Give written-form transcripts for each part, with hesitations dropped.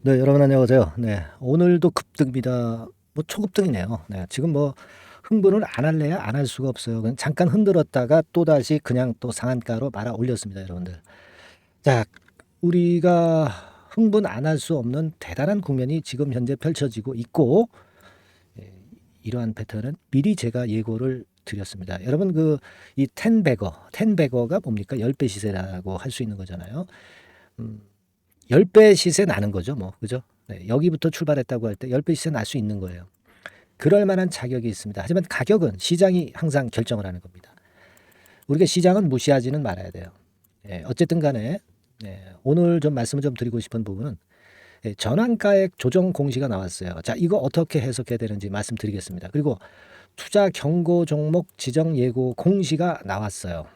네, 여러분 안녕하세요. 네, 오늘도 급등입니다. 뭐 초급등이네요. 네, 지금 뭐 흥분을 안 할래야 안 할 수가 없어요. 그냥 잠깐 흔들었다가 또다시 그냥 또 상한가로 말아 올렸습니다, 여러분들. 자, 우리가 흥분 안 할 수 없는 대단한 국면이 지금 현재 펼쳐지고 있고, 예, 이러한 패턴은 미리 제가 예고를 드렸습니다. 여러분 이 텐베거가 뭡니까? 10배 시세라고 할 수 있는 거잖아요. 음, 10배 시세 나는 거죠, 뭐. 그죠? 네, 여기부터 출발했다고 할 때 10배 시세 날 수 있는 거예요. 그럴 만한 자격이 있습니다. 하지만 가격은 시장이 항상 결정을 하는 겁니다. 우리가 시장은 무시하지는 말아야 돼요. 예, 어쨌든 간에 오늘 좀 말씀을 좀 드리고 싶은 부분은 전환가액 조정 공시가 나왔어요. 자, 이거 어떻게 해석해야 되는지 말씀드리겠습니다. 그리고 투자 경고 종목 지정 예고 공시가 나왔어요.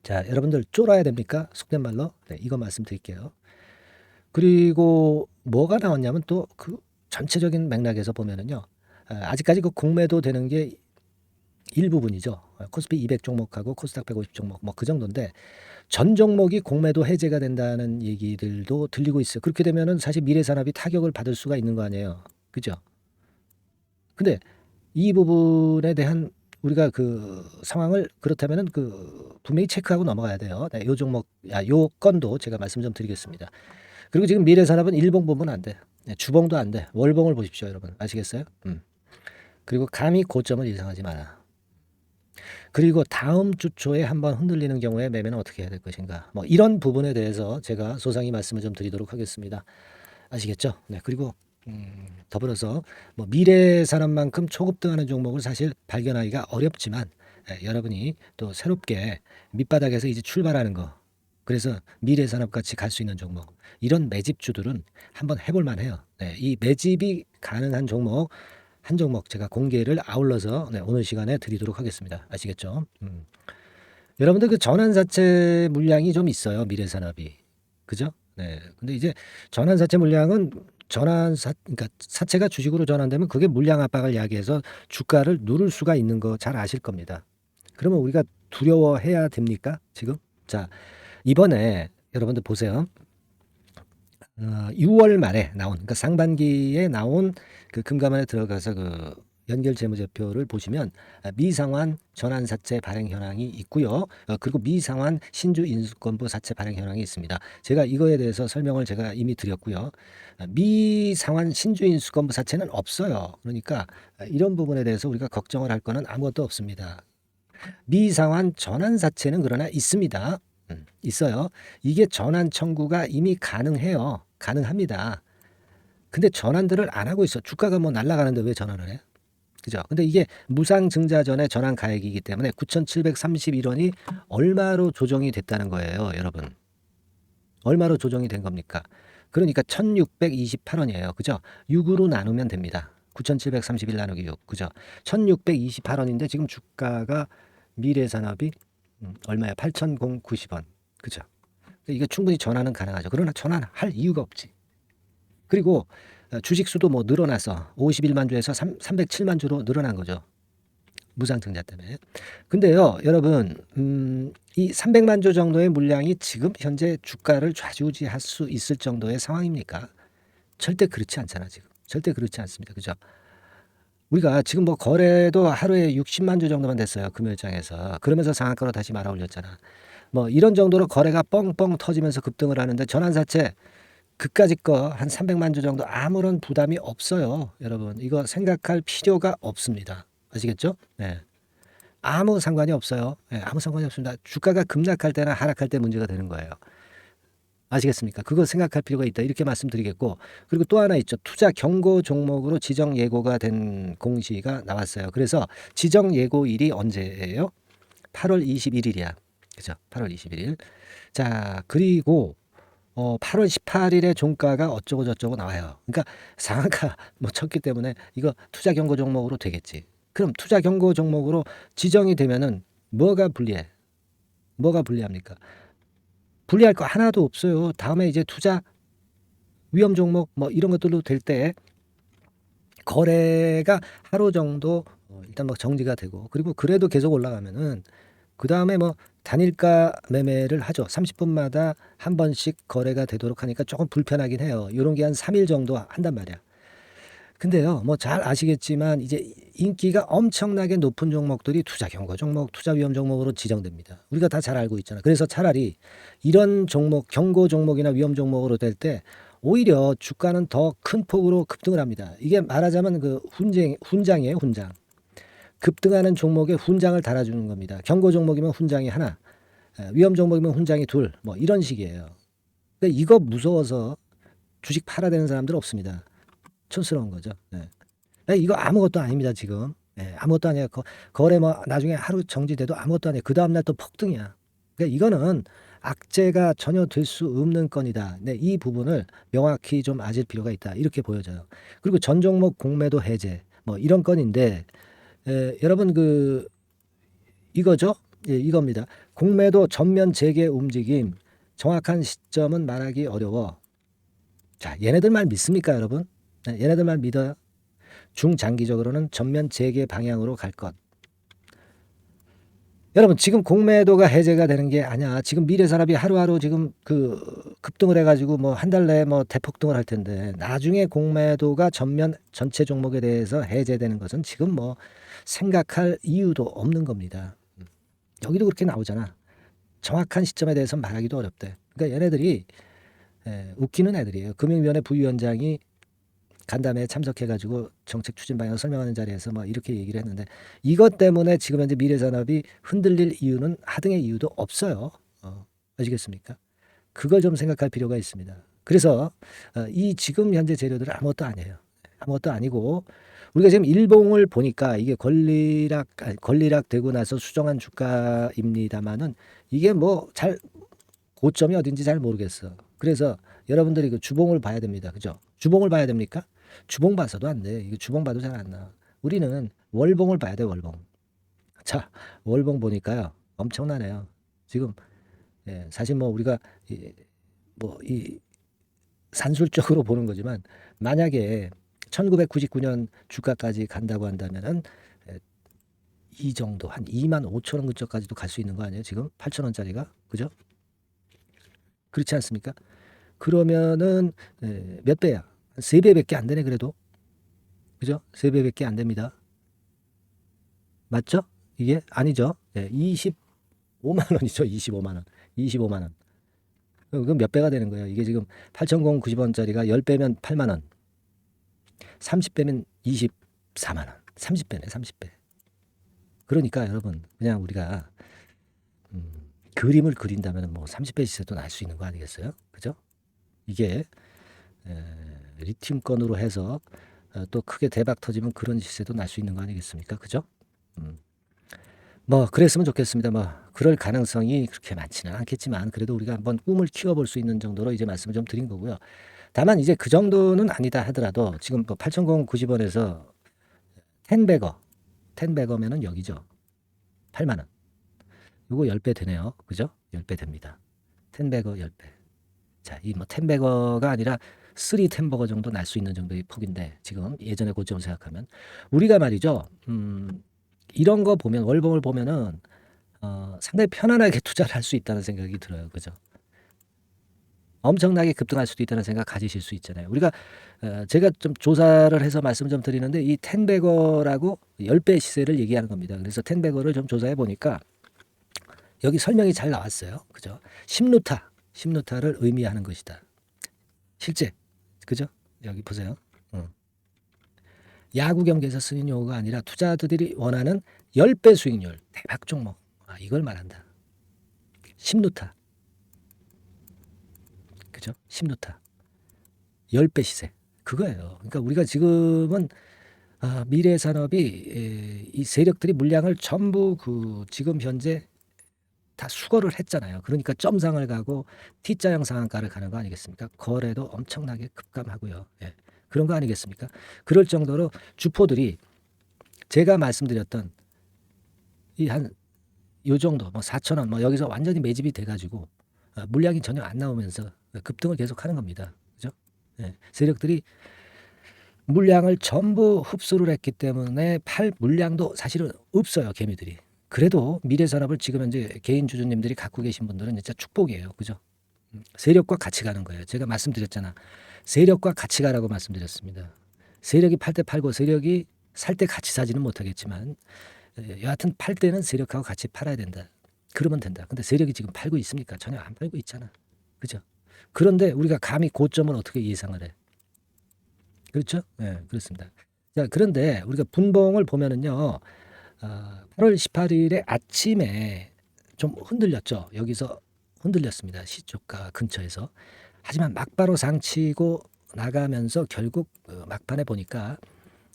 자, 여러분들 쫄아야 됩니까? 속된 말로. 네, 이거 말씀드릴게요. 그리고 뭐가 나왔냐면 또 그 전체적인 맥락에서 보면은요. 아직까지 그 공매도 되는 게 일부분이죠. 코스피 200 종목하고 코스닥 150 종목 뭐 그 정도인데 전 종목이 공매도 해제가 된다는 얘기들도 들리고 있어요. 그렇게 되면은 사실 미래산업이 타격을 받을 수가 있는 거 아니에요. 그죠? 근데 이 부분에 대한 우리가 그 상황을 그렇다면은 분명히 체크하고 넘어가야 돼요. 네, 요 종목, 요 건도 제가 말씀 좀 드리겠습니다. 그리고 지금 미래산업은 일봉 보면 안 돼. 네, 주봉도 안 돼. 월봉을 보십시오, 여러분. 아시겠어요? 그리고 감히 고점을 예상하지 마라. 그리고 다음 주 초에 한번 흔들리는 경우에 매매는 어떻게 해야 될 것인가. 뭐 이런 부분에 대해서 제가 소상히 말씀을 좀 드리도록 하겠습니다. 아시겠죠? 네. 그리고 더불어서 뭐 미래 산업만큼 초급등하는 종목을 사실 발견하기가 어렵지만 여러분이 또 새롭게 밑바닥에서 이제 출발하는 거. 그래서 미래 산업 같이 갈 수 있는 종목. 이런 매집주들은 한번 해볼 만해요. 네, 이 매집이 가능한 종목 한 종목 제가 공개를 아울러서 오늘 시간에 드리도록 하겠습니다. 아시겠죠? 여러분들 그 전환사채 물량이 좀 있어요. 미래산업이. 그죠? 네. 근데 이제 전환사채 물량은 그러니까 사채가 주식으로 전환되면 그게 물량 압박을 야기해서 주가를 누를 수가 있는 거 잘 아실 겁니다. 그러면 우리가 두려워해야 됩니까? 지금? 자, 이번에 여러분들 보세요. 6월 말에 나온, 그러니까 상반기에 나온 그 금감원에 들어가서 그 연결 재무제표를 보시면 미상환 전환사채 발행 현황이 있고요. 그리고 미상환 신주 인수권부 사채 발행 현황이 있습니다. 제가 이거에 대해서 설명을 제가 이미 드렸고요. 미상환 신주 인수권부 사채는 없어요. 그러니까 이런 부분에 대해서 우리가 걱정을 할 거는 아무것도 없습니다. 미상환 전환사채는 그러나 있습니다. 있어요. 이게 전환 청구가 이미 가능해요. 가능합니다. 근데 전환들을 안 하고 있어. 주가가 뭐 날아가는데 왜 전환을 해? 그죠? 근데 이게 무상증자전의 전환 가액이기 때문에 9,731원이 얼마로 조정이 됐다는 거예요, 여러분. 얼마로 조정이 된 겁니까? 그러니까 1,628원이에요. 그죠? 6으로 나누면 됩니다. 9,731 나누기 6. 그죠? 1,628원인데 지금 주가가 미래산업이 얼마야? 8,090원. 그죠? 이게 충분히 전환은 가능하죠. 그러나 전환할 이유가 없지. 그리고 주식 수도 뭐 늘어나서 51만 주에서 307만 주로 늘어난 거죠. 무상증자 때문에. 근데요, 여러분, 이 300만 주 정도의 물량이 지금 현재 주가를 좌지우지할 수 있을 정도의 상황입니까? 절대 그렇지 않잖아, 지금. 절대 그렇지 않습니다. 그죠? 우리가 지금 뭐 거래도 하루에 60만 주 정도만 됐어요. 금요일장에서. 그러면서 상한가로 다시 말아 올렸잖아. 뭐 이런 정도로 거래가 뻥뻥 터지면서 급등을 하는데 전환사채 그까짓 거 한 300만 주 정도 아무런 부담이 없어요. 여러분 이거 생각할 필요가 없습니다. 아시겠죠? 네. 아무 상관이 없어요. 네, 아무 상관이 없습니다. 주가가 급락할 때나 하락할 때 문제가 되는 거예요. 아시겠습니까? 그거 생각할 필요가 있다. 이렇게 말씀드리겠고 그리고 또 하나 있죠. 투자 경고 종목으로 지정 예고가 된 공시가 나왔어요. 그래서 지정 예고일이 언제예요? 8월 21일이야. 그죠? 8월 21일. 자, 그리고 8월 18일에 종가가 어쩌고 저쩌고 나와요. 그러니까 상한가 뭐 쳤기 때문에 이거 투자 경고 종목으로 되겠지. 그럼 투자 경고 종목으로 지정이 되면은 뭐가 불리해? 뭐가 불리합니까? 불리할 거 하나도 없어요. 다음에 이제 투자 위험 종목 뭐 이런 것들로 될 때 거래가 하루 정도 일단 뭐 정지가 되고 그리고 그래도 계속 올라가면은 그다음에 뭐 단일가 매매를 하죠. 30분마다 한 번씩 거래가 되도록 하니까 조금 불편하긴 해요. 요런 게 한 3일 정도 한단 말이야. 근데요, 뭐 잘 아시겠지만 이제 인기가 엄청나게 높은 종목들이 투자 경고 종목, 투자 위험 종목으로 지정됩니다. 우리가 다 잘 알고 있잖아. 그래서 차라리 이런 종목, 경고 종목이나 위험 종목으로 될 때 오히려 주가는 더 큰 폭으로 급등을 합니다. 이게 말하자면 그 훈장이에요, 훈장. 급등하는 종목에 훈장을 달아주는 겁니다. 경고 종목이면 훈장이 하나, 위험 종목이면 훈장이 둘, 뭐 이런 식이에요. 그러니까 이거 무서워서 주식 팔아대는 사람들 없습니다. 촌스러운 거죠. 네. 이거 아무것도 아닙니다, 지금. 네, 아무것도 아니에요. 거래 뭐 나중에 하루 정지돼도 아무것도 아니에요. 그 다음날 또 폭등이야. 그러니까 이거는 악재가 전혀 될 수 없는 건이다. 네, 이 부분을 명확히 좀 아실 필요가 있다. 이렇게 보여져요. 그리고 전 종목 공매도 해제 뭐 이런 건인데 여러분 이거죠? 예, 이겁니다. 공매도 전면 재개 움직임 정확한 시점은 말하기 어려워. 자, 얘네들 말 믿습니까, 여러분? 네, 얘네들 말 믿어요? 중장기적으로는 전면 재개 방향으로 갈 것. 여러분 지금 공매도가 해제가 되는 게 아니야. 지금 미래산업이 하루하루 지금 급등을 해가지고 뭐 한 달 내에 뭐 대폭등을 할 텐데 나중에 공매도가 전면 전체 종목에 대해서 해제되는 것은 지금 뭐 생각할 이유도 없는 겁니다. 여기도 그렇게 나오잖아. 정확한 시점에 대해서 말하기도 어렵대. 그러니까 얘네들이 웃기는 애들이에요. 금융위원회 부위원장이 간담회에 참석해가지고 정책 추진 방향을 설명하는 자리에서 뭐 이렇게 얘기를 했는데 이것 때문에 지금 현재 미래산업이 흔들릴 이유는 하등의 이유도 없어요. 아시겠습니까? 그걸 좀 생각할 필요가 있습니다. 그래서 이 지금 현재 재료들은 아무것도 아니에요. 아무것도 아니고 우리가 지금 일봉을 보니까 이게 권리락 되고 나서 수정한 주가입니다만은 이게 뭐 잘 고점이 어딘지 잘 모르겠어. 그래서 여러분들이 그 주봉을 봐야 됩니다. 그죠? 주봉을 봐야 됩니까? 주봉 봐서도 안 돼. 이거 주봉 봐도 잘 안 나와. 우리는 월봉을 봐야 돼, 월봉. 자, 월봉 보니까요. 엄청나네요. 지금 사실 뭐 우리가 이 산술적으로 보는 거지만 만약에 1999년 주가까지 간다고 한다면은 이 정도 한 2만 5천 원 근처까지도 갈 수 있는 거 아니에요? 지금 8천 원짜리가 그죠? 그렇지 않습니까? 그러면은 몇 배야? 3배밖에 안 되네 그래도. 그죠? 3배밖에 안 됩니다. 맞죠? 이게 아니죠? 25만 원이죠. 25만 원. 25만 원. 그럼 몇 배가 되는 거예요? 이게 지금 8,090원짜리가 10배면 8만 원. 30배면 24만 원. 30배네, 30배. 그러니까 여러분, 그냥 우리가 그림을 그린다면 뭐 30배 시세도 날 수 있는 거 아니겠어요? 그죠? 이게 리튬 건으로 해서 또 크게 대박 터지면 그런 시세도 날 수 있는 거 아니겠습니까? 그죠? 뭐 그랬으면 좋겠습니다. 뭐 그럴 가능성이 그렇게 많지는 않겠지만 그래도 우리가 한번 꿈을 키워볼 수 있는 정도로 이제 말씀을 좀 드린 거고요. 다만 이제 그 정도는 아니다 하더라도 지금 뭐 8,090원에서 텐베거면은 여기죠. 8만 원. 요거 10배 되네요. 그죠? 10배 됩니다. 텐베거 10배. 자, 이 뭐 텐베거가 아니라 3 텐버거 정도 날 수 있는 정도의 폭인데 지금 예전의 고점을 생각하면 우리가 말이죠. 이런 거 보면 월봉을 보면은 상당히 편안하게 투자를 할 수 있다는 생각이 들어요. 그죠? 엄청나게 급등할 수도 있다는 생각 가지실 수 있잖아요. 우리가 제가 좀 조사를 해서 말씀 좀 드리는데 이 텐베거라고 10배 시세를 얘기하는 겁니다. 그래서 텐베거를 좀 조사해 보니까 여기 설명이 잘 나왔어요. 그죠? 심루타를 의미하는 것이다. 실제 그죠? 여기 보세요. 야구 경기에서 쓰는 용어가 아니라 투자자들이 원하는 10배 수익률 대박 종목. 이걸 말한다. 심루타. 그죠? 심루타. 10배 시세. 그거예요. 그러니까 우리가 지금은 미래 산업이 이 세력들이 물량을 전부 지금 현재 다 수거를 했잖아요. 그러니까 점상을 가고 T자형 상한가를 가는 거 아니겠습니까? 거래도 엄청나게 급감하고요. 예. 그런 거 아니겠습니까? 그럴 정도로 주포들이 제가 말씀드렸던 요 정도 뭐 4천 원 뭐 여기서 완전히 매집이 돼가지고 물량이 전혀 안 나오면서 급등을 계속하는 겁니다. 그죠? 예. 세력들이 물량을 전부 흡수를 했기 때문에 팔 물량도 사실은 없어요. 개미들이. 그래도 미래산업을 지금 현재 개인 주주님들이 갖고 계신 분들은 진짜 축복이에요. 그죠? 세력과 같이 가는 거예요. 제가 말씀드렸잖아. 세력과 같이 가라고 말씀드렸습니다. 세력이 팔 때 팔고 세력이 살 때 같이 사지는 못하겠지만 여하튼 팔 때는 세력하고 같이 팔아야 된다. 그러면 된다. 근데 세력이 지금 팔고 있습니까? 전혀 안 팔고 있잖아. 그죠? 그런데 우리가 감히 고점을 어떻게 예상을 해? 그렇죠? 네, 그렇습니다. 자, 그런데 우리가 분봉을 보면은요, 8월 18일에 아침에 좀 흔들렸죠. 여기서 흔들렸습니다. 시초가 근처에서. 하지만 막바로 상치고 나가면서 결국 막판에 보니까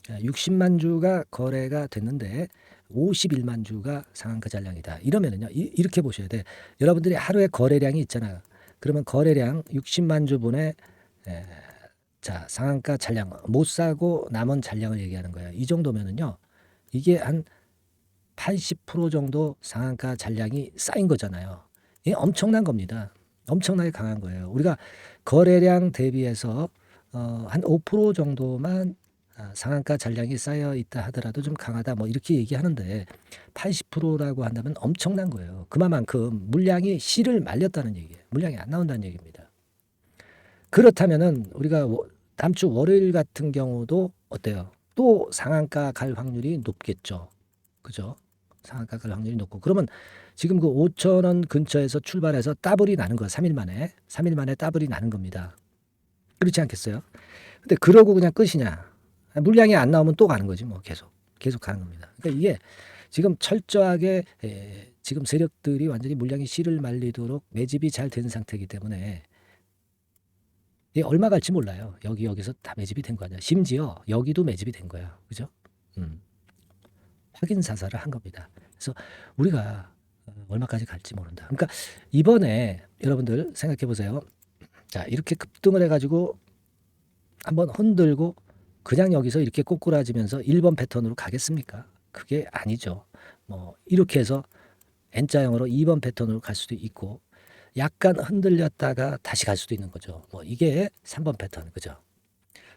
60만 주가 거래가 됐는데 51만 주가 상한가 잔량이다. 이러면은요, 이렇게 보셔야 돼. 여러분들이 하루에 거래량이 있잖아요. 그러면 거래량 60만 주분의 자, 상한가 잔량 못 사고 남은 잔량을 얘기하는 거예요. 이 정도면은요, 이게 한 80% 정도 상한가 잔량이 쌓인 거잖아요. 이게 엄청난 겁니다. 엄청나게 강한 거예요. 우리가 거래량 대비해서 한 5% 정도만 상한가 잔량이 쌓여 있다 하더라도 좀 강하다 뭐 이렇게 얘기하는데 80%라고 한다면 엄청난 거예요. 그만큼 물량이 씨를 말렸다는 얘기예요. 물량이 안 나온다는 얘기입니다. 그렇다면은 우리가 다음 주 월요일 같은 경우도 어때요? 또 상한가 갈 확률이 높겠죠. 그죠? 상한가 갈 확률이 높고 그러면 지금 그 5천 원 근처에서 출발해서 더블이 나는 거야. 3일 만에. 3일 만에 더블이 나는 겁니다. 그렇지 않겠어요? 근데 그러고 그냥 끝이냐? 물량이 안 나오면 또 가는 거지 뭐 계속 가는 겁니다. 그러니까 이게 지금 철저하게 지금 세력들이 완전히 물량이 씨를 말리도록 매집이 잘 된 상태이기 때문에 이게 얼마 갈지 몰라요. 여기서 다 매집이 된 거 아니야. 심지어 여기도 매집이 된 거야. 그죠? 확인 사살을 한 겁니다. 그래서 우리가 얼마까지 갈지 모른다. 그러니까 이번에 여러분들 생각해 보세요. 자, 이렇게 급등을 해가지고 한번 흔들고 그냥 여기서 이렇게 꼬꾸라지면서 1번 패턴으로 가겠습니까? 그게 아니죠. 뭐 이렇게 해서 N자형으로 2번 패턴으로 갈 수도 있고 약간 흔들렸다가 다시 갈 수도 있는 거죠. 뭐 이게 3번 패턴, 그죠?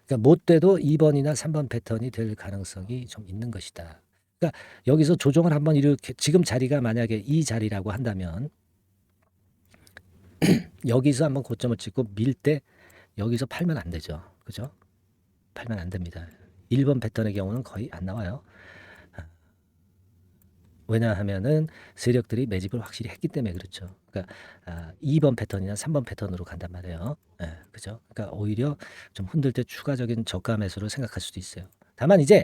그러니까 못 돼도 2번이나 3번 패턴이 될 가능성이 좀 있는 것이다. 그러니까 여기서 조정을 한번 이렇게 지금 자리가 만약에 이 자리라고 한다면 여기서 한번 고점을 찍고 밀 때 여기서 팔면 안 되죠. 그죠? 팔면 안 됩니다. 1번 패턴의 경우는 거의 안 나와요. 왜냐하면은 세력들이 매집을 확실히 했기 때문에 그렇죠. 그러니까 2번 패턴이나 3번 패턴으로 간단 말이에요. 예, 그죠? 그러니까 오히려 좀 흔들 때 추가적인 저가 매수를 생각할 수도 있어요. 다만 이제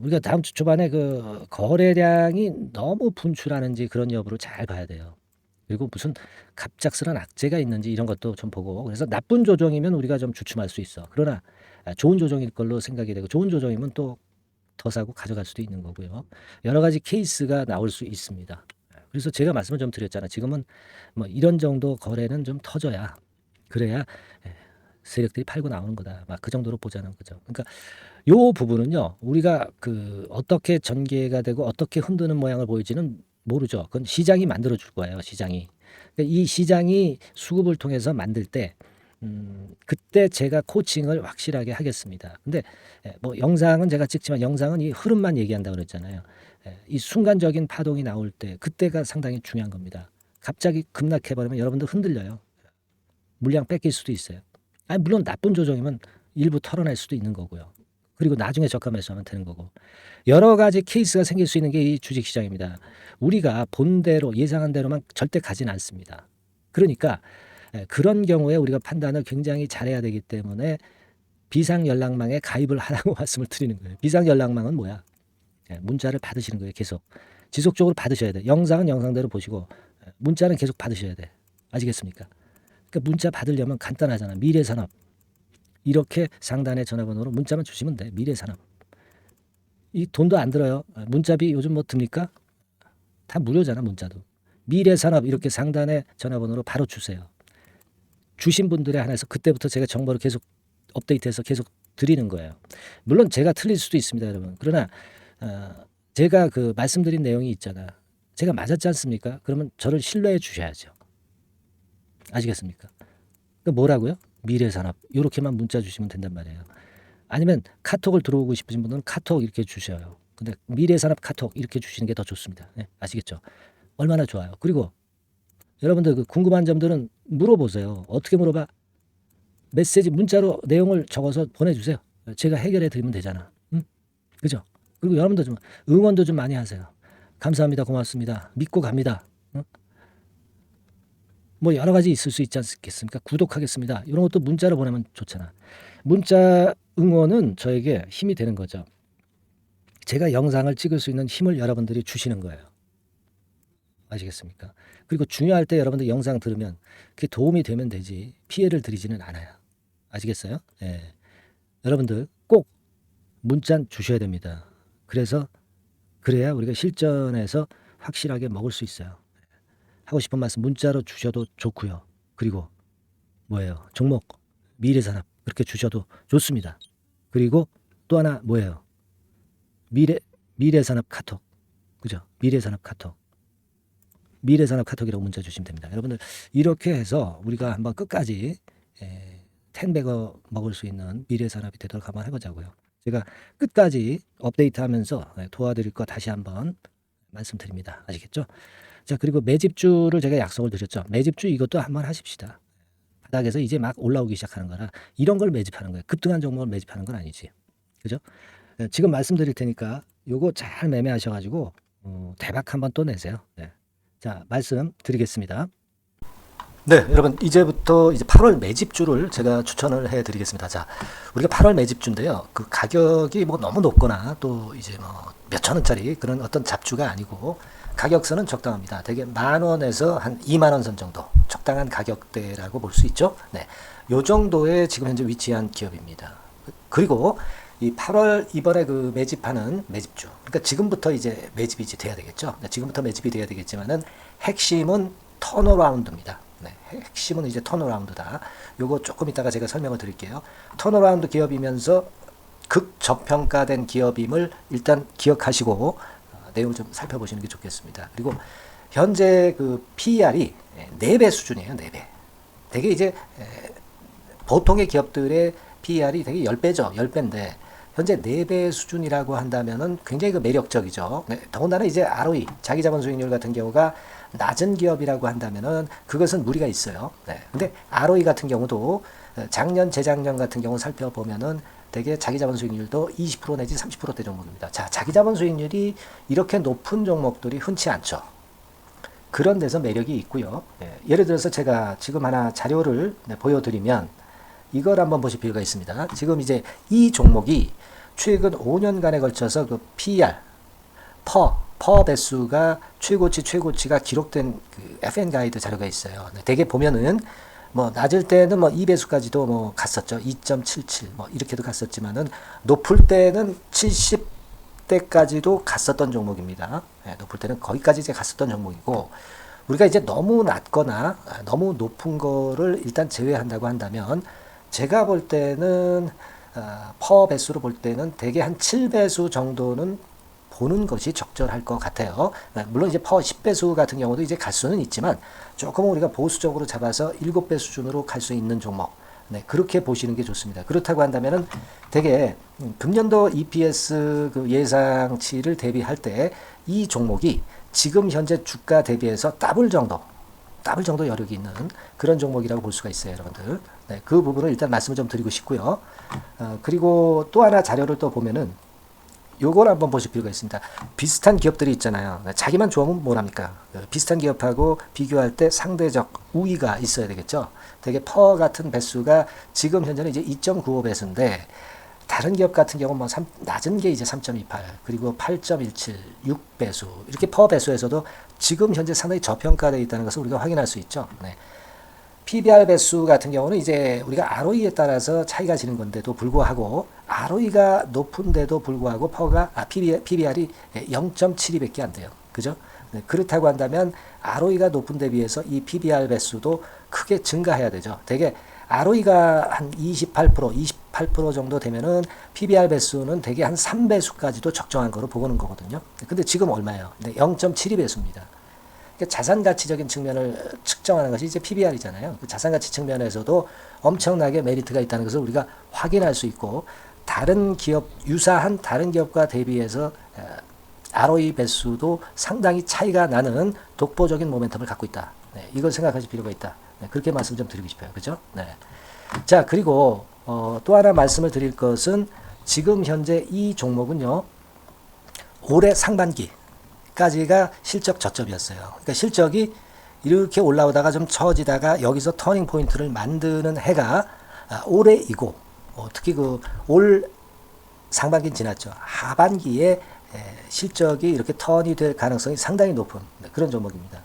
우리가 다음 주 초반에 그 거래량이 너무 분출하는지 그런 여부를 잘 봐야 돼요. 그리고 무슨 갑작스런 악재가 있는지 이런 것도 좀 보고 그래서 나쁜 조정이면 우리가 좀 주춤할 수 있어. 그러나 좋은 조정일 걸로 생각이 되고 좋은 조정이면 또 더 사고 가져갈 수도 있는 거고요. 여러 가지 케이스가 나올 수 있습니다. 그래서 제가 말씀을 좀 드렸잖아요. 지금은 뭐 이런 정도 거래는 좀 터져야 그래야 세력들이 팔고 나오는 거다. 막 그 정도로 보자는 거죠. 그러니까 요 부분은요. 우리가 그 어떻게 전개가 되고 어떻게 흔드는 모양을 보일지는 모르죠. 그건 시장이 만들어 줄 거예요. 시장이. 그러니까 이 시장이 수급을 통해서 만들 때 그때 제가 코칭을 확실하게 하겠습니다. 근데 뭐 영상은 제가 찍지만 영상은 이 흐름만 얘기한다고 그랬잖아요. 이 순간적인 파동이 나올 때 그때가 상당히 중요한 겁니다. 갑자기 급락해버리면 여러분들 흔들려요. 물량 뺏길 수도 있어요. 아니 물론 나쁜 조정이면 일부 털어낼 수도 있는 거고요. 그리고 나중에 저가 매수하면 되는 거고. 여러 가지 케이스가 생길 수 있는 게 이 주식시장입니다. 우리가 본대로 예상한 대로만 절대 가진 않습니다. 그러니까 그런 경우에 우리가 판단을 굉장히 잘해야 되기 때문에 비상연락망에 가입을 하라고 말씀을 드리는 거예요. 비상연락망은 뭐야? 문자를 받으시는 거예요. 계속. 지속적으로 받으셔야 돼. 영상은 영상대로 보시고 문자는 계속 받으셔야 돼. 아시겠습니까? 그러니까 문자 받으려면 간단하잖아. 미래산업. 이렇게 상단의 전화번호로 문자만 주시면 돼. 미래산업. 이 돈도 안 들어요. 문자비 요즘 뭐 듭니까? 다 무료잖아. 문자도. 미래산업 이렇게 상단의 전화번호로 바로 주세요. 주신 분들에 한해서 그때부터 제가 정보를 계속 업데이트해서 계속 드리는 거예요. 물론 제가 틀릴 수도 있습니다, 여러분. 그러나 제가 그 말씀드린 내용이 있잖아. 제가 맞았지 않습니까? 그러면 저를 신뢰해 주셔야죠. 아시겠습니까? 그러니까 뭐라고요? 미래산업 이렇게만 문자 주시면 된단 말이에요. 아니면 카톡을 들어오고 싶으신 분들은 카톡 이렇게 주셔요. 근데 미래산업 카톡 이렇게 주시는 게 더 좋습니다. 네, 아시겠죠? 얼마나 좋아요. 그리고 여러분들 그 궁금한 점들은 물어보세요. 어떻게 물어봐? 메시지 문자로 내용을 적어서 보내주세요. 제가 해결해 드리면 되잖아. 응? 그죠? 그리고 여러분들 좀 응원도 좀 많이 하세요. 감사합니다. 고맙습니다. 믿고 갑니다. 응? 뭐 여러 가지 있을 수 있지 않겠습니까? 구독하겠습니다. 이런 것도 문자로 보내면 좋잖아. 문자 응원은 저에게 힘이 되는 거죠. 제가 영상을 찍을 수 있는 힘을 여러분들이 주시는 거예요. 아시겠습니까? 그리고 중요할 때 여러분들 영상 들으면 그게 도움이 되면 되지 피해를 드리지는 않아요. 아시겠어요? 예. 여러분들 꼭 문자 주셔야 됩니다. 그래서 그래야 우리가 실전에서 확실하게 먹을 수 있어요. 하고 싶은 말씀 문자로 주셔도 좋고요. 그리고 뭐예요? 종목 미래산업 그렇게 주셔도 좋습니다. 그리고 또 하나 뭐예요? 미래산업 카톡. 그죠? 미래산업 카톡. 미래산업 카톡이라고 문자 주시면 됩니다. 여러분들 이렇게 해서 우리가 한번 끝까지 텐베거 먹을 수 있는 미래산업이 되도록 한번 해보자고요. 제가 끝까지 업데이트하면서 도와드릴 거 다시 한번 말씀드립니다. 아시겠죠? 자, 그리고 매집주를 제가 약속을 드렸죠. 매집주 이것도 한번 하십시다. 바닥에서 이제 막 올라오기 시작하는 거라 이런 걸 매집하는 거예요. 급등한 종목을 매집하는 건 아니지. 그죠? 지금 말씀드릴 테니까 요거 잘 매매하셔가지고 대박 한번 또 내세요. 네. 자, 말씀 드리겠습니다. 네, 여러분 이제부터 이제 8월 매집주를 제가 추천을 해드리겠습니다. 자, 우리가 8월 매집주인데요. 그 가격이 뭐 너무 높거나 또 이제 뭐 몇천 원짜리 그런 어떤 잡주가 아니고 가격선은 적당합니다. 대개 10,000원에서 한 20,000원 선 정도 적당한 가격대라고 볼 수 있죠. 네, 요 정도에 지금 현재 위치한 기업입니다. 그리고 이 8월 이번에 그 매집하는 매집주, 그러니까 지금부터 이제 매집이 이제 돼야 되겠죠. 네, 지금부터 매집이 돼야 되겠지만은 핵심은 턴어라운드입니다. 네, 핵심은 이제 턴어라운드다. 요거 조금 이따가 제가 설명을 드릴게요. 턴어라운드 기업이면서 극저평가된 기업임을 일단 기억하시고 내용을 좀 살펴보시는 게 좋겠습니다. 그리고 현재 그 PER이 4배 수준이에요. 4배. 되게 이제 보통의 기업들의 PER이 되게 10배죠. 10배인데 현재 4배 수준이라고 한다면은 굉장히 그 매력적이죠. 네, 더군다나 이제 ROE, 자기자본 수익률 같은 경우가 낮은 기업이라고 한다면은 그것은 무리가 있어요. 네. 근데 ROE 같은 경우도 작년, 재작년 같은 경우 살펴보면은 되게 자기자본 수익률도 20% 내지 30%대 종목입니다. 자, 자기자본 수익률이 이렇게 높은 종목들이 흔치 않죠. 그런 데서 매력이 있고요. 네. 예를 들어서 제가 지금 하나 자료를 보여드리면 이걸 한번 보실 필요가 있습니다. 지금 이제 이 종목이 최근 5년간에 걸쳐서 그 PER, 퍼 배수가 최고치가 기록된 그 FN 가이드 자료가 있어요. 네, 대개 보면은 뭐 낮을 때는 뭐 2배수까지도 뭐 갔었죠. 2.77 뭐 이렇게도 갔었지만은 높을 때는 70대까지도 갔었던 종목입니다. 네, 높을 때는 거기까지 이제 갔었던 종목이고 우리가 이제 너무 낮거나 너무 높은 거를 일단 제외한다고 한다면 제가 볼 때는 퍼 배수로 볼 때는 대개 한 7배수 정도는 보는 것이 적절할 것 같아요. 물론 이제 퍼 10배수 같은 경우도 이제 갈 수는 있지만 조금 우리가 보수적으로 잡아서 7배 수준으로 갈 수 있는 종목. 네, 그렇게 보시는 게 좋습니다. 그렇다고 한다면은 되게 금년도 EPS 그 예상치를 대비할 때 이 종목이 지금 현재 주가 대비해서 더블 정도 여력이 있는 그런 종목이라고 볼 수가 있어요, 여러분들. 네, 그 부분을 일단 말씀을 좀 드리고 싶고요. 그리고 또 하나 자료를 또 보면은 요걸 한번 보실 필요가 있습니다. 비슷한 기업들이 있잖아요. 자기만 좋으면 뭐랍니까? 비슷한 기업하고 비교할 때 상대적 우위가 있어야 되겠죠. 되게 퍼 같은 배수가 지금 현재는 이제 2.95배수인데 다른 기업 같은 경우는 뭐 낮은 게 이제 3.28 그리고 8.17 6배수 이렇게 퍼 배수에서도 지금 현재 상당히 저평가되어 있다는 것을 우리가 확인할 수 있죠. 네. PBR 배수 같은 경우는 이제 우리가 ROE에 따라서 차이가 지는 건데도 불구하고 ROE가 높은데도 불구하고 PBR이 0.72밖에 안 돼요. 그죠? 네, 그렇다고 한다면 ROE가 높은 데 비해서 이 PBR 배수도 크게 증가해야 되죠. 되게 ROE가 한 28% 정도 되면은 PBR 배수는 되게 한 3배수까지도 적정한 거로 보고는 거거든요. 근데 지금 얼마예요? 네, 0.72배수입니다. 자산가치적인 측면을 측정하는 것이 이제 PBR이잖아요. 그 자산가치 측면에서도 엄청나게 메리트가 있다는 것을 우리가 확인할 수 있고 다른 기업, 유사한 다른 기업과 대비해서 ROE 배수도 상당히 차이가 나는 독보적인 모멘텀을 갖고 있다. 네, 이걸 생각하실 필요가 있다. 네, 그렇게 말씀 좀 드리고 싶어요. 그죠? 네. 자, 그리고 또 하나 말씀을 드릴 것은 지금 현재 이 종목은요, 올해 상반기까지가 실적 저점이었어요. 그러니까 실적이 이렇게 올라오다가 좀 처지다가 여기서 터닝 포인트를 만드는 해가 올해이고, 특히 그 올 상반기는 지났죠. 하반기에 실적이 이렇게 턴이 될 가능성이 상당히 높은 그런 종목입니다.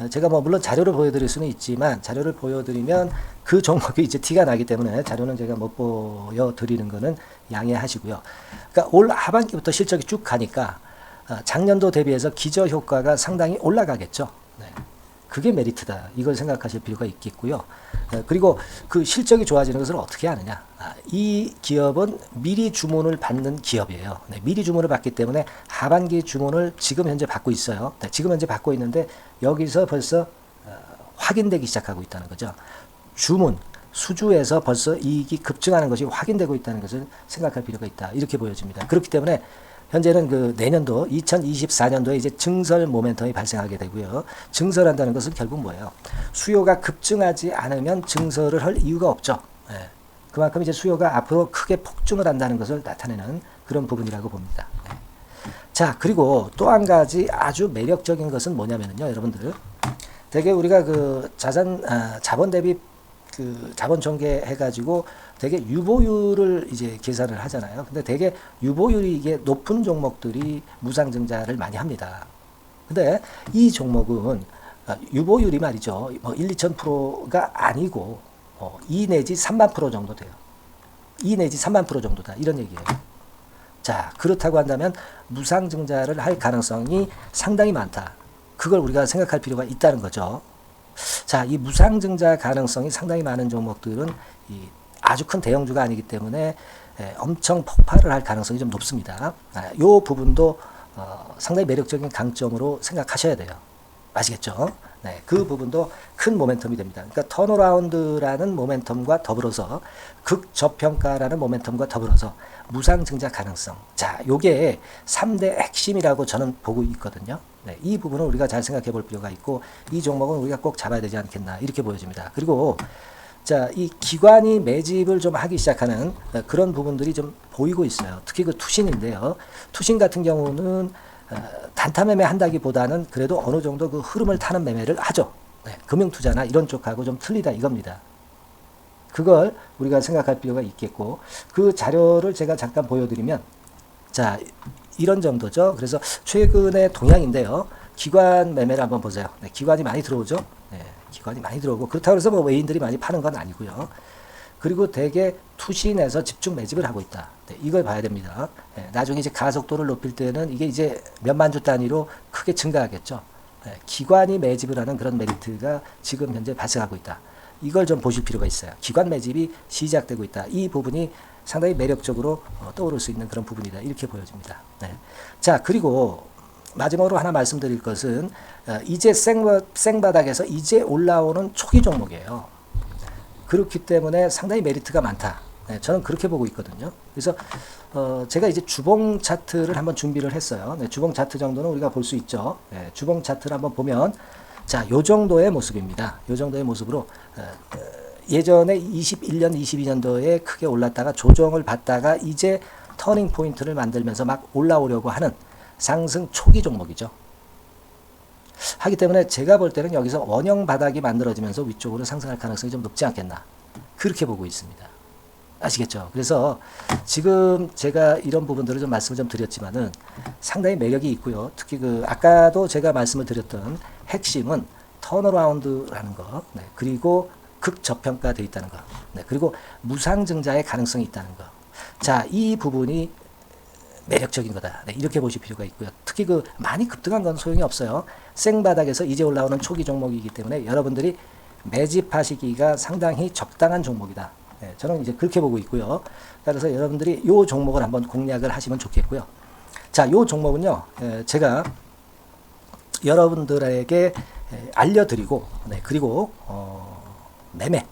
제가 뭐 물론 자료를 보여드릴 수는 있지만 자료를 보여드리면 그 종목이 이제 티가 나기 때문에 자료는 제가 못 보여드리는 거는 양해하시고요. 그러니까 올 하반기부터 실적이 쭉 가니까 작년도 대비해서 기저 효과가 상당히 올라가겠죠. 네. 그게 메리트다. 이걸 생각하실 필요가 있겠고요. 그리고 그 실적이 좋아지는 것을 어떻게 하느냐. 이 기업은 미리 주문을 받는 기업이에요. 네, 미리 주문을 받기 때문에 하반기 주문을 지금 현재 받고 있어요. 네, 지금 현재 받고 있는데 여기서 벌써 확인되기 시작하고 있다는 거죠. 주문, 수주에서 벌써 이익이 급증하는 것이 확인되고 있다는 것을 생각할 필요가 있다. 이렇게 보여집니다. 그렇기 때문에 현재는 그 내년도 2024년도에 이제 증설 모멘텀이 발생하게 되고요. 증설한다는 것은 결국 뭐예요? 수요가 급증하지 않으면 증설을 할 이유가 없죠. 네. 그만큼 이제 수요가 앞으로 크게 폭증을 한다는 것을 나타내는 그런 부분이라고 봅니다. 네. 자, 그리고 또 한 가지 아주 매력적인 것은 뭐냐면요, 여러분들. 되게 우리가 그 자본 대비 그 자본 전개 해가지고 되게 유보율을 이제 계산을 하잖아요. 근데 되게 유보율이 이게 높은 종목들이 무상증자를 많이 합니다. 근데 이 종목은 유보율이 말이죠. 뭐 1, 2,000%가 아니고 2 내지 3만 프로 정도 돼요. 2 내지 3만 프로 정도다. 이런 얘기예요. 자, 그렇다고 한다면 무상증자를 할 가능성이 상당히 많다. 그걸 우리가 생각할 필요가 있다는 거죠. 자, 이 무상증자 가능성이 상당히 많은 종목들은 아주 큰 대형주가 아니기 때문에 엄청 폭발을 할 가능성이 좀 높습니다. 이 부분도 상당히 매력적인 강점으로 생각하셔야 돼요. 아시겠죠? 네, 그 부분도 큰 모멘텀이 됩니다. 그러니까 턴어라운드라는 모멘텀과 더불어서 극저평가라는 모멘텀과 더불어서 무상증자 가능성. 자, 요게 3대 핵심이라고 저는 보고 있거든요. 네, 이 부분을 우리가 잘 생각해 볼 필요가 있고 이 종목은 우리가 꼭 잡아야 되지 않겠나 이렇게 보여집니다. 그리고 자, 이 기관이 매집을 좀 하기 시작하는 그런 부분들이 좀 보이고 있어요. 특히 그 투신인데요. 투신 같은 경우는 단타 매매 한다기보다는 그래도 어느 정도 그 흐름을 타는 매매를 하죠. 네, 금융투자나 이런 쪽하고 좀 틀리다 이겁니다. 그걸 우리가 생각할 필요가 있겠고 그 자료를 제가 잠깐 보여드리면 자, 이런 정도죠. 그래서 최근의 동향인데요. 기관 매매를 한번 보세요. 네, 기관이 많이 들어오죠. 네, 기관이 많이 들어오고 그렇다고 해서 뭐 외인들이 많이 파는 건 아니고요. 그리고 대개 투신에서 집중 매집을 하고 있다. 네, 이걸 봐야 됩니다. 네, 나중에 이제 가속도를 높일 때는 이게 이제 몇만 주 단위로 크게 증가하겠죠. 네, 기관이 매집을 하는 그런 메리트가 지금 현재 발생하고 있다. 이걸 좀 보실 필요가 있어요. 기관 매집이 시작되고 있다. 이 부분이 상당히 매력적으로 떠오를 수 있는 그런 부분이다. 이렇게 보여집니다. 네. 자, 그리고 마지막으로 하나 말씀드릴 것은 이제 생바닥에서 이제 올라오는 초기 종목이에요. 그렇기 때문에 상당히 메리트가 많다. 네, 저는 그렇게 보고 있거든요. 그래서 제가 이제 주봉 차트를 한번 준비를 했어요. 네, 주봉 차트 정도는 우리가 볼 수 있죠. 네, 주봉 차트를 한번 보면 자, 요 정도의 모습입니다. 요 정도의 모습으로 예전에 21년, 22년도에 크게 올랐다가 조정을 받다가 이제 터닝 포인트를 만들면서 막 올라오려고 하는 상승 초기 종목이죠. 하기 때문에 제가 볼 때는 여기서 원형 바닥이 만들어지면서 위쪽으로 상승할 가능성이 좀 높지 않겠나. 그렇게 보고 있습니다. 아시겠죠? 그래서 지금 제가 이런 부분들을 좀 말씀을 좀 드렸지만은 상당히 매력이 있고요. 특히 그 아까도 제가 말씀을 드렸던 핵심은 턴어라운드라는 거, 네, 그리고 극저평가되어 있다는 거, 네, 그리고 무상증자의 가능성이 있다는 거. 자, 이 부분이 매력적인 거다. 네, 이렇게 보실 필요가 있고요. 특히 그 많이 급등한 건 소용이 없어요. 생바닥에서 이제 올라오는 초기 종목이기 때문에 여러분들이 매집하시기가 상당히 적당한 종목이다. 네, 저는 이제 그렇게 보고 있고요. 그래서 여러분들이 이 종목을 한번 공략을 하시면 좋겠고요. 자, 이 종목은요, 제가 여러분들에게 알려드리고, 네, 그리고 매매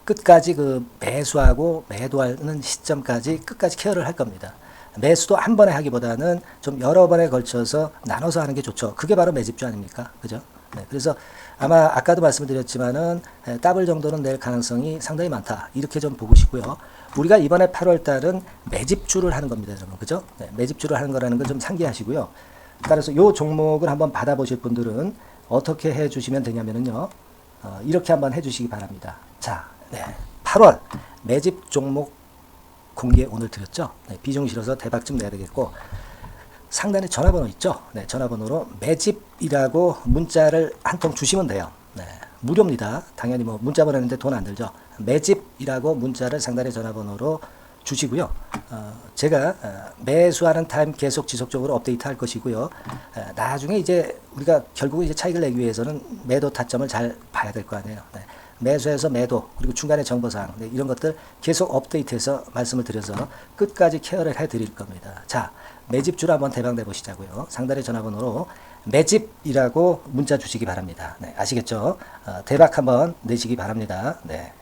끝까지 그 매수하고 매도하는 시점까지 끝까지 케어를 할 겁니다. 매수도 한 번에 하기보다는 좀 여러 번에 걸쳐서 나눠서 하는 게 좋죠. 그게 바로 매집주 아닙니까? 그죠? 네, 그래서 아마 아까도 말씀드렸지만은 더블 정도는 낼 가능성이 상당히 많다. 이렇게 좀 보시고요. 우리가 이번에 8월 달은 매집주를 하는 겁니다, 여러분. 그죠? 네, 매집주를 하는 거라는 걸 좀 상기하시고요. 따라서 이 종목을 한번 받아보실 분들은 어떻게 해 주시면 되냐면요. 이렇게 한번 해 주시기 바랍니다. 자, 네, 8월 매집 종목 공개 오늘 드렸죠. 네, 비중 실어서 대박 좀 내야 되겠고, 상단에 전화번호 있죠. 네, 전화번호로 매집이라고 문자를 한 통 주시면 돼요. 네, 무료입니다. 당연히 뭐 문자 보내는데 돈 안 들죠. 매집이라고 문자를 상단의 전화번호로 주시고요. 제가 매수하는 타임 계속 지속적으로 업데이트 할 것이고요. 나중에 이제 우리가 결국 이제 차익을 내기 위해서는 매도 타점을 잘 봐야 될 거 아니에요. 네. 매수해서 매도, 그리고 중간에 정보사항, 네, 이런 것들 계속 업데이트해서 말씀을 드려서 끝까지 케어를 해드릴 겁니다. 자, 매집주로 한번 대박 내보시자고요. 상단의 전화번호로 매집이라고 문자 주시기 바랍니다. 네, 아시겠죠? 대박 한번 내시기 바랍니다. 네.